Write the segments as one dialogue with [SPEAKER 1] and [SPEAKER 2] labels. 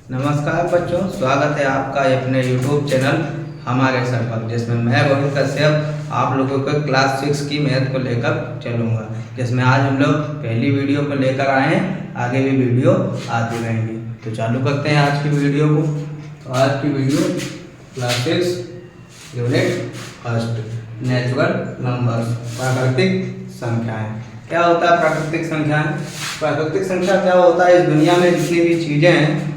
[SPEAKER 1] नमस्कार बच्चों, स्वागत है आपका अपने YouTube चैनल हमारे सर पर, जिसमें मैं रोहित कश्यप आप लोगों को क्लास 6 की मैथ को लेकर चलूँगा। जिसमें आज हम लोग पहली वीडियो को लेकर आए हैं, आगे भी वीडियो आती रहेंगी। तो चालू करते हैं आज की वीडियो को। तो आज की video class 6 unit first natural numbers, प्राकृतिक संख्याएँ। क्या होता है प्राकृतिक संख्याएँ? प्राकृतिक संख्या क्या होता है? इस दुनिया में जितनी भी चीज़ें हैं,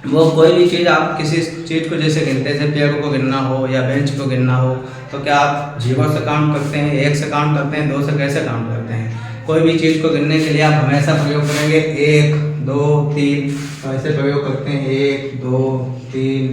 [SPEAKER 1] वो कोई भी चीज़ आप किसी चीज़ को जैसे गिनते हैं, जैसे पेड़ को गिनना हो या बेंच को गिनना हो, तो क्या आप 0 से काउंट करते हैं, 1 से काउंट करते हैं, 2 से कैसे काउंट करते हैं? कोई भी चीज़ को गिनने के लिए आप हमेशा प्रयोग करेंगे 1 2 3, तो ऐसे प्रयोग करते हैं 1 2 3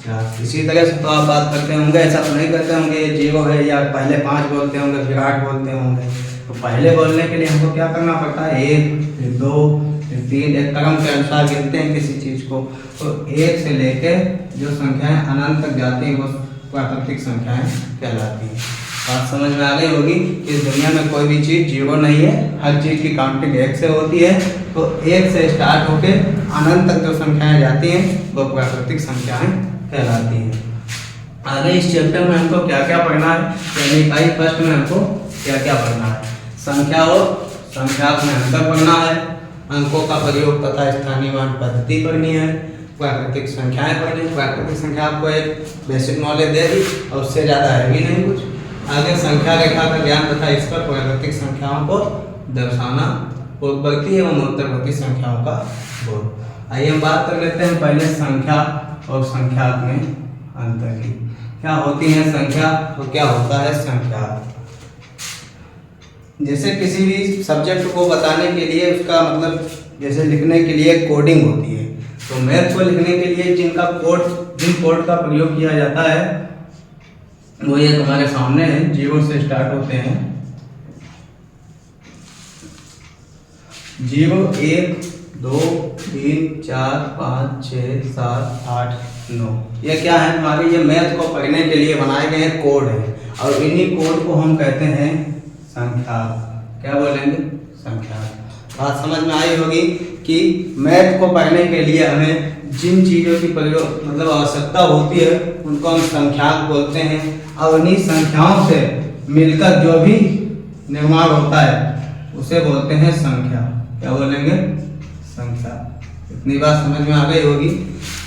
[SPEAKER 1] 4। इसी तरह से तो आप बात करते होंगे, ऐसा तो नहीं करते होंगे ये 0 है या पहले 5 बोलते होंगे फिर 8 बोलते होंगे। तो पहले बोलने के लिए हमको क्या करना पड़ता है? 1 फिर 2 फिर 3, एक क्रम के अनुसार गिनते हैं किसी चीज़ को। तो 1 से लेके जो संख्याएं अनंत तक जाती हैं वो प्राकृतिक संख्याएं कहलाती हैं। बात समझ में आ गई होगी कि इस दुनिया में कोई भी चीज़ 0 नहीं है, हर चीज़ की काउंटिंग 1 से होती है। तो 1 से स्टार्ट होके अनंत तक जो संख्याएं जाती हैं वो प्राकृतिक संख्याएं कहलाती हैं। आगे इस चैप्टर में हमको क्या क्या पढ़ना है, यानी इकाई फर्स्ट में हमको क्या क्या पढ़ना है? संख्या और संख्यात्मक में अंतर पढ़ना है, अंकों का प्रयोग तथा स्थानीय मान पद्धति पढ़नी है, प्राकृतिक संख्याएं पढ़नी है। प्राकृतिक संख्या आपको एक बेसिक नॉलेज दे दी और उससे ज़्यादा है भी नहीं कुछ। आगे संख्या रेखा का ज्ञान तथा इस पर प्राकृतिक संख्याओं को दर्शाना, पूर्ववर्ती एवं उत्तरवर्ती संख्याओं का बोध। आइए हम बात कर लेते हैं पहले संख्या और संख्यात्मक में अंतर की। क्या होती है संख्या और क्या होता है संख्या? जैसे किसी भी सब्जेक्ट को बताने के लिए उसका मतलब जैसे लिखने के लिए कोडिंग होती है, तो मैथ को लिखने के लिए जिन कोड का प्रयोग किया जाता है वो ये हमारे सामने है। 0 से स्टार्ट होते हैं, 0 1 2 3 4 5 6 7 8 9। ये क्या है? हमारे ये मैथ को पढ़ने के लिए बनाए गए कोड है, और इन्हीं कोड को हम कहते हैं संख्या। क्या बोलेंगे? संख्या। बात समझ में आई होगी कि मैथ को पढ़ने के लिए हमें जिन चीज़ों की प्रयोग मतलब आवश्यकता होती है उनको हम संख्याक बोलते हैं, और उन्हीं संख्याओं से मिलकर जो भी निर्माण होता है उसे बोलते हैं संख्या। क्या बोलेंगे? संख्या। इतनी बात समझ में आ गई होगी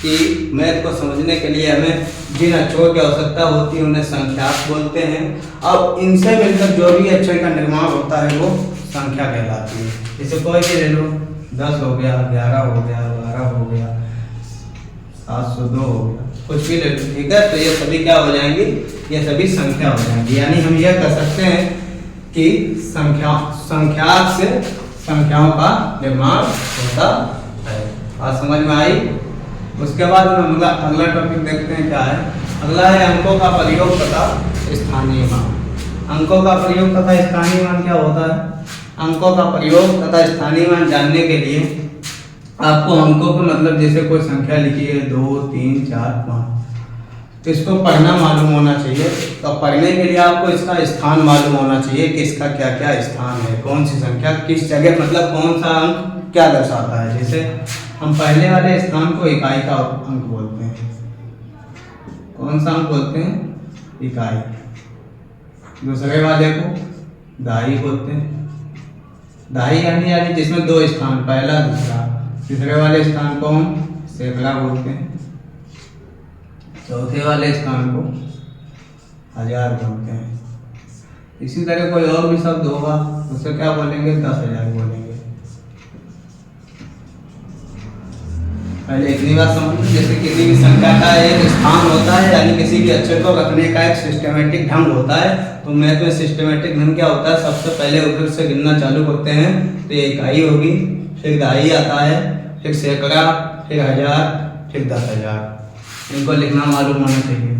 [SPEAKER 1] कि मैथ को समझने के लिए हमें जिन अक्षरों की आवश्यकता होती है उन्हें संख्याक बोलते हैं, और इनसे मिलकर जो भी अक्षर का निर्माण होता है वो संख्या कहलाती है। जैसे कोई भी ले लो, 10 हो गया, 11 हो गया, 12 हो गया, 702 हो गया, कुछ भी ले लो, ठीक है? तो ये सभी क्या हो जाएंगी? ये सभी संख्या हो जाएंगी। यानी हम यह कह सकते हैं कि संख्याक से संख्याओं का निर्माण होता है। बात समझ में आई? उसके बाद हम अगला टॉपिक देखते हैं क्या है। अगला है अंकों का प्रयोग तथा स्थानीय मान। अंकों का प्रयोग तथा स्थानीय मान क्या होता है? अंकों का प्रयोग तथा स्थानीय मान जानने के लिए आपको अंकों को मतलब जैसे कोई संख्या लिखी है 2 3 4 5, तो इसको पढ़ना मालूम होना चाहिए। तो पढ़ने के लिए आपको इसका स्थान मालूम होना चाहिए कि इसका क्या क्या स्थान है, कौन सी संख्या किस जगह, मतलब कौन सा अंक क्या दर्शाता है। जैसे हम पहले वाले स्थान को इकाई का अंक बोलते हैं। कौन सा अंक बोलते हैं? इकाई। दूसरे वाले को दहाई बोलते हैं। दहाई यानी जिसमें 2 स्थान, पहला दूसरा। तीसरे वाले स्थान को हम सैकड़ा बोलते हैं। चौथे वाले स्थान को हजार बोलते हैं। इसी तरह कोई और भी शब्द होगा उसे क्या बोलेंगे? 10,000 बोलेंगे। पहले इतनी बात समझ, जैसे किसी भी संख्या का एक स्थान होता है, यानी किसी भी अक्षर को रखने का एक सिस्टमेटिक ढंग होता है। तो मैथ में सिस्टमेटिक ढंग क्या होता है? सबसे पहले ऊपर से गिनना चालू करते हैं तो ये इकाई होगी, फिर दहाई आता है, फिर सैकड़ा, फिर हजार, फिर 10,000। इनको लिखना मालूम होना चाहिए।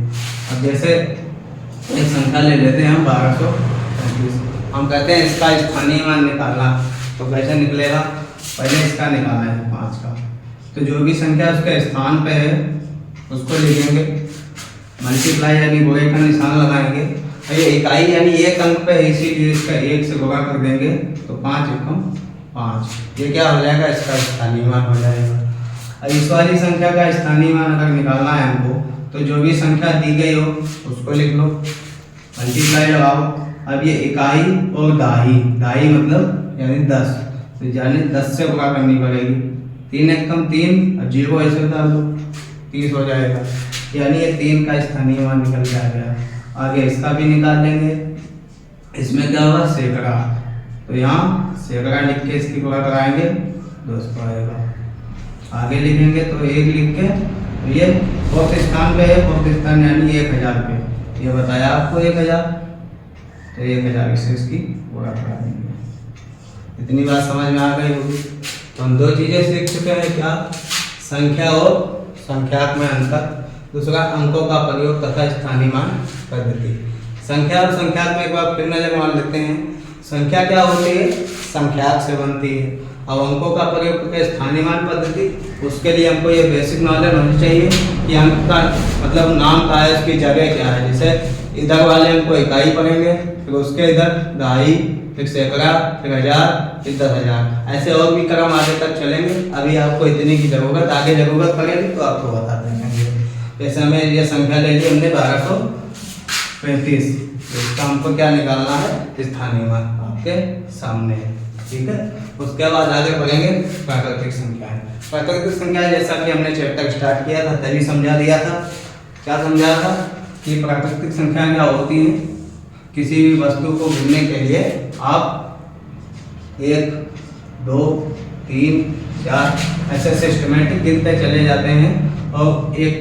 [SPEAKER 1] अब जैसे एक संख्या ले लेते हैं हम 1235, हम कहते हैं इसका स्थानीय मान निकालना, तो कैसे निकलेगा? पहले इसका निकालना है 5 का, तो जो भी संख्या उसके स्थान पे है उसको लिखेंगे, मल्टीप्लाई यानी गुणे का निशान लगाएंगे। ये इकाई यानी एक अंक पे है, इसीलिए इसका 1 से गुणा कर देंगे तो 5 एकम 5। ये क्या हो जाएगा? इसका स्थानीय मान हो जाएगा। अब इस वाली संख्या का स्थानीय मान अगर निकालना है हमको, तो जो भी संख्या दी गई हो उसको लिख लो, मल्टीप्लाई लगाओ। अब ये इकाई और दहाई, दहाई मतलब यानी 10, तो यानी 10 से गुणा करनी पड़ेगी। 3 एक कम 3 और 0 ऐसे डाल दो, 30 हो जाएगा। यानी ये 3 का स्थानीय मान निकल के आ गया। आगे इसका भी निकाल लेंगे। इसमें क्या होगा, सैकड़ा, तो यहाँ सैकड़ा लिख के इसकी गुणा कराएंगे, 200 आएगा। आगे लिखेंगे तो 1 लिख के, तो ये फोर्थ स्थान पे है, फोर्थ स्थान यानी 1000 पे, ये बताया आपको 1000, तो 1000 से इसकी गुणा करा देंगे। इतनी बात समझ में आ गई होगी। तो हम 2 चीज़ें सीख चुके हैं, क्या, संख्या और संख्यात्मक अंतर, दूसरा अंकों का प्रयोग तथा स्थानीय मान पद्धति। संख्या और संख्यात्मक एक बार फिर नजर मार लेते हैं। संख्या क्या होती है, संख्याक से बनती है। अब अंकों का प्रयोग करके स्थानीय मान पद्धति, उसके लिए हमको ये बेसिक नॉलेज होनी चाहिए कि अंक का मतलब नाम क्या है, उसकी जगह क्या है। जैसे इधर वाले अंक को इकाई पढ़ेंगे, फिर उसके इधर दहाई, फिर सैकड़ा, फिर 1000, फिर 10,000, ऐसे और भी क्रम आगे तक चलेंगे। अभी आपको इतने की जरूरत, आगे जरूरत पड़ेगी तो आपको बता देंगे। जैसे हमें ये संख्या ले ली हमने 1235, तो इसका हमको क्या निकालना है, स्थानीय मान आपके सामने है, ठीक है। उसके बाद आगे बढ़ेंगे प्राकृतिक संख्याएं। प्राकृतिक संख्याएं जैसा कि हमने चैप्टर स्टार्ट किया था तभी समझा दिया था। क्या समझा था कि प्राकृतिक संख्याएं क्या होती हैं, किसी भी वस्तु को गिनने के लिए आप 1, 2, 3, 4 ऐसे सिस्टमेटिक गिनते चले जाते हैं, और एक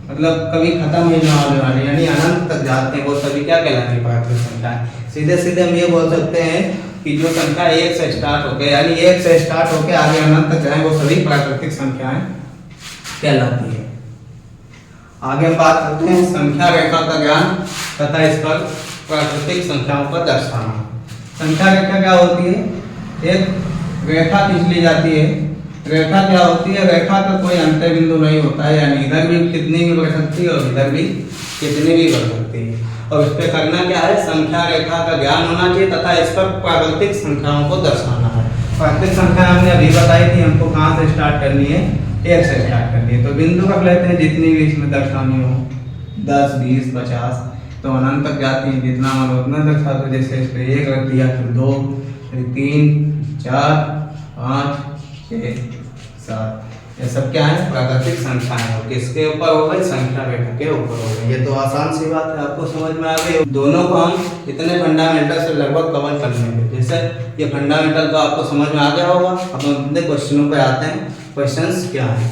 [SPEAKER 1] मतलब कभी खत्म ही ना होने वाली यानी अनंत तक जाते हैं, वो सभी क्या कहलाती है, प्राकृतिक संख्याएं। सीधे सीधे हम ये बोल सकते हैं कि जो संख्या 1 से स्टार्ट होकर यानी 1 से स्टार्ट होकर आगे अनंत तक जाए, वो सभी प्राकृतिक संख्याएं कहलाती है। आगे हम बात करते हैं संख्या रेखा का ज्ञान तथा इस पर प्राकृतिक संख्याओं पर दर्शाना। संख्या रेखा क्या होती है, एक रेखा खींच ली जाती है। रेखा क्या होती है, रेखा का कोई अंत्य बिंदु नहीं होता है, यानी इधर भी कितनी भी बढ़ सकती है और इधर भी कितनी भी बढ़ सकती है। और इस पे करना क्या है, संख्या रेखा का ज्ञान होना चाहिए तथा इस पर प्राकृतिक संख्याओं को दर्शाना है। प्राकृतिक संख्या हमने अभी बताई थी, हमको कहाँ से स्टार्ट करनी है, 1 से स्टार्ट करनी है। तो बिंदु रख लेते हैं जितनी भी इसमें दर्शानी हो, 10, 20, 50, तो अनंत तक जाती है, जितना मन उतना दर्शा दो। जैसे इस पर 1 रख दिया, फिर 2, फिर 3, 4, 5, 6, 7, ये सब क्या है, प्राकृतिक संख्याएं हैं। किसके ऊपर हो गई, संख्या रेखा के ऊपर हो गई। ये तो आसान सी बात है, आपको समझ में आ गई। दोनों को हम इतने फंडामेंटल से लगभग कवर कर लेंगे। जैसे ये फंडामेंटल तो आपको समझ में आ गया होगा। अब हम अपने क्वेश्चनों पे आते हैं। क्वेश्चंस क्या है,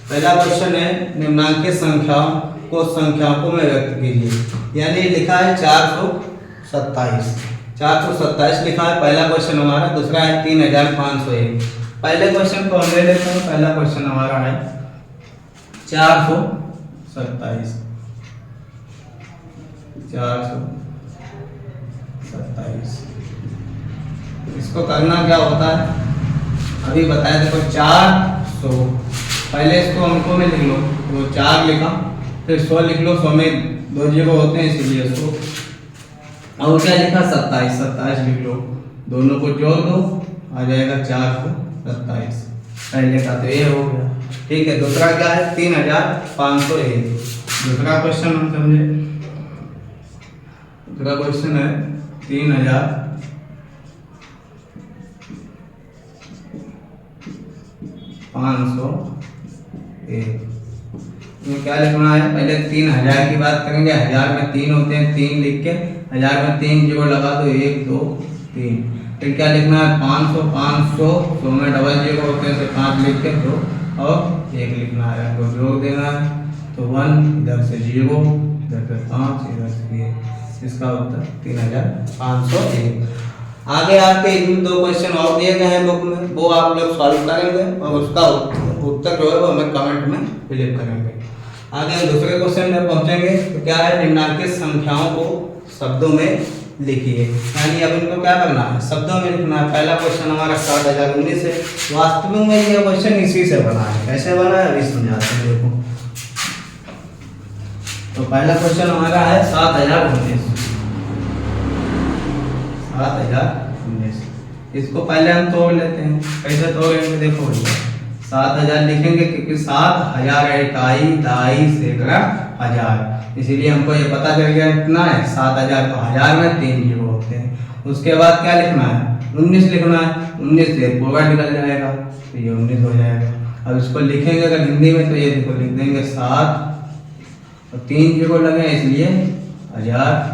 [SPEAKER 1] पहला क्वेश्चन है निम्नांकित संख्याओं को संख्याकों में व्यक्त कीजिए। यानी लिखा है 427, 427 लिखा है पहला क्वेश्चन हमारा। दूसरा है 3501। पहले क्वेश्चन को हम ले लेते हैं। पहला क्वेश्चन हमारा है 427, 427। इसको करना क्या होता है, अभी बताया। देखो 400, पहले इसको अंकों में लिख लो, तो 4 लिखा, फिर 100 लिख लो, 100 में 2 जीरो होते हैं इसीलिए इसको। और क्या लिखा, 27, 27 लिख लो, दोनों को जोड़ दो, आ जाएगा 427। पहले का तो ये हो गया, ठीक है। दूसरा क्या है 3501। दूसरा क्वेश्चन हम समझे, दूसरा क्वेश्चन है 3501। इसमें क्या लिखना है, पहले 3000 की बात करेंगे। 1000 में 3 होते हैं, 3 लिख के 1000 में 3 जीरो लगा दो, 1 2 3। फिर क्या लिखना है 500, 500, 100 में डबल जीरो होते हैं, 5 लिख के 2 और 1 लिखना है, तो जोड़ देना है। तो 1 इधर से 0, इधर से 5, इधर से 1। इसका उत्तर 3501। आगे आपके इन 2 क्वेश्चन और दिए गए हैं बुक में, वो आप लोग सॉल्व करेंगे और उसका उत्तर जो है वो हमें कमेंट में फिलिप करेंगे। आगे हम दूसरे क्वेश्चन में पहुंचेंगे। तो क्या है, निम्नांकित संख्याओं को शब्दों में लिखिए। यानी अब इनको क्या करना है, शब्दों में लिखना है। पहला क्वेश्चन हमारा 7019 है। वास्तविक में ये क्वेश्चन इसी से बना है। कैसे बना है अभी समझाते हैं, देखो। तो पहला क्वेश्चन हमारा है 7019। 7019 इसको पहले हम तोड़ लेते हैं। कैसे तोड़ेंगे, देखो भैया 7000 लिखेंगे क्योंकि 7000 है इकाई, दहाई, सैकड़ा, हजार, इसीलिए हमको ये पता चल गया कितना है 7000 को हजार में 3 जीरो होते हैं। उसके बाद क्या लिखना है 19 लिखना है, 19 से पूरा निकल जाएगा तो ये 19 हो जाएगा। अब इसको लिखेंगे अगर हिंदी में तो ये देखो लिख देंगे 7 और 3 जीरो लगे इसलिए हजार।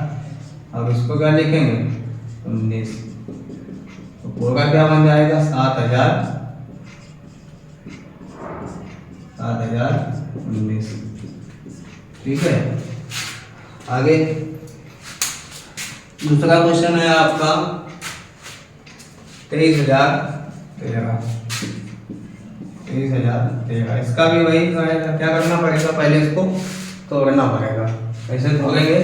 [SPEAKER 1] अब इसको क्या लिखेंगे 19 तो पूरा क्या बन जाएगा 7019। ठीक है। आगे दूसरा क्वेश्चन है आपका 23,013। इसका भी वही क्या करना पड़ेगा, पहले इसको तोड़ना पड़ेगा। कैसे तोड़ेंगे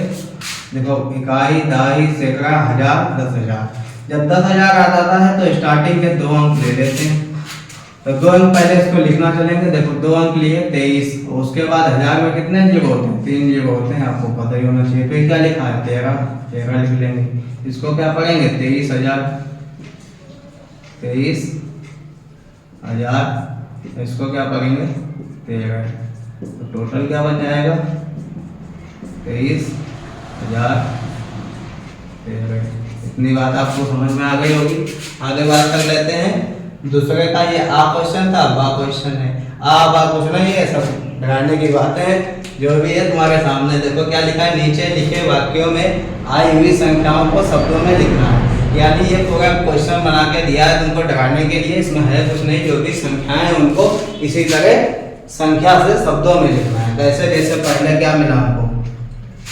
[SPEAKER 1] देखो इकाई, दहाई, सैकड़ा, हजार, 10,000। जब 10,000 आ जाता है तो स्टार्टिंग के 2 अंक ले लेते हैं। तो 2 अंक पहले इसको लिखना चलेंगे। देखो 2 अंक लिए 23, उसके बाद हजार में कितने जीरो होते हैं 3 जीरो होते हैं, आपको पता ही होना चाहिए। फिर क्या लिखा है 13 लिख लेंगे। इसको क्या पढ़ेंगे 23,000 इसको क्या पढ़ेंगे 13। तो टोटल क्या बन जाएगा 23,013। इतनी बात आपको समझ में आ गई होगी। आगे बात कर लेते हैं दूसरे का। ये आ क्वेश्चन था, बा क्वेश्चन है। बा क्वेश्चन है, ये सब डराने की बातें हैं जो भी है तुम्हारे सामने। देखो क्या लिखा है, नीचे लिखे वाक्यों में आई हुई संख्याओं को शब्दों में लिखना है। यानी ये पूरा क्वेश्चन बना के दिया है तुमको डराने के लिए। इसमें है कुछ नहीं, जो भी संख्याएं उनको इसी तरह संख्या से शब्दों में लिखना है। कैसे जैसे पहले क्या मिला हमको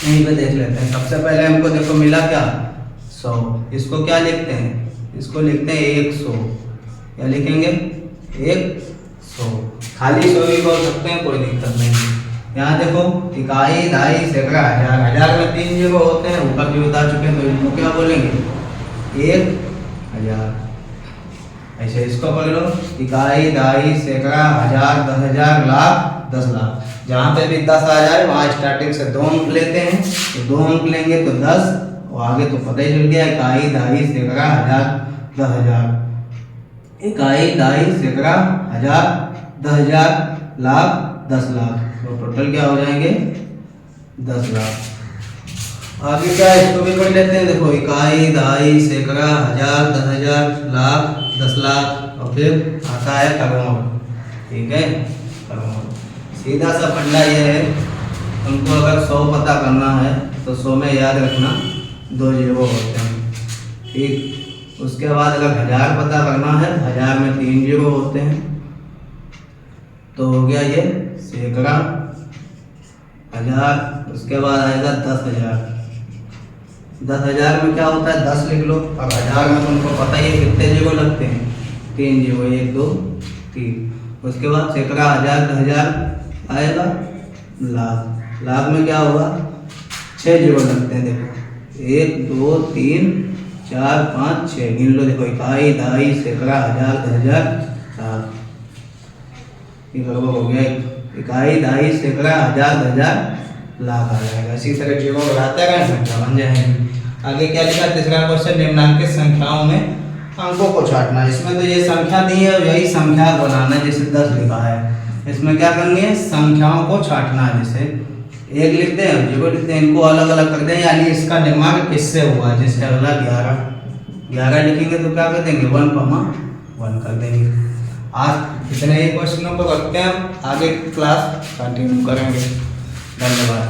[SPEAKER 1] यहीं पे देख लेते हैं। सबसे पहले हमको देखो मिला क्या 100। इसको क्या लिखते हैं, इसको लिखते हैं 100। क्या लिखेंगे 100। खाली 100 भी बोल सकते हैं, कोई दिक्कत नहीं। यहाँ देखो इकाई, दहाई, सैकड़ा, हजार। हजार में 3 जीरो होते हैं, ऊपर भी बता चुके हैं, तो इनको क्या बोलेंगे 1000। ऐसे इसको पढ़ लो इकाई, दहाई, सैकड़ा, हजार, 10,000, लाख, 10 लाख। जहाँ पे भी 10 आ जाए वहाँ स्टार्टिंग से 2 अंक लेते हैं। तो 2 अंक लेंगे तो 10 और आगे तो पता ही चल गया इकाई, दहाई, सैकड़ा, हजार, 10,000। इकाई, दहाई, सैकड़ा, हजार, 10,000, लाख, 10 लाख। तो टोटल क्या हो जाएंगे 10 लाख। आगे क्या है इसको भी पढ़ लेते हैं। देखो इकाई, दहाई, सैकड़ा, हजार, 10,000, लाख, 10 लाख और फिर आता है करोड़। ठीक है करोड़। सीधा सा फंडा ये है, तुमको अगर 100 पता करना है तो 100 में याद रखना 2 जीरो होते हैं। ठीक। उसके बाद अगर 1000 पता करना है, 1000 में 3 जीरो होते हैं। तो हो गया ये सैकड़ा, हजार। उसके बाद आएगा 10,000। 10,000 में क्या होता है 10 लिख लो। अब 1000 में तुमको पता ही है कितने जीरो लगते हैं 3 जीरो, 1 2 3। उसके बाद सैकड़ा, हजार, 10,000 आएगा। लाख, लाख में क्या होगा 6 जीरो लगते हैं। देखो 1 2 3 4 5 6 गिन लो। देखो इकाई, दहाई, सैकड़ा, हजार, 10,000, लाख। हो गया इकाई, दहाई, सैकड़ा, हजार, 10,000, लाख आ जाएगा। इसी तरह जीरो बढ़ाते गए संख्या बन जाएगी। आगे क्या लिखा तीसरा क्वेश्चन, निम्नांकित संख्याओं में अंकों को छांटना। इसमें तो ये संख्या दी है, यही संख्या बनाना। जैसे 10 लिखा है, इसमें क्या करेंगे संख्याओं को छांटना है। जैसे 1 लिखते हैं, 0 लिखते हैं, इनको अलग अलग कर दें। यानी इसका निर्माण किससे हुआ। जैसे अगला 11 लिखेंगे तो क्या कर देंगे 1 कर देंगे। आज इतने ही क्वेश्चनों को रखते हैं, आगे क्लास कंटिन्यू करेंगे। धन्यवाद।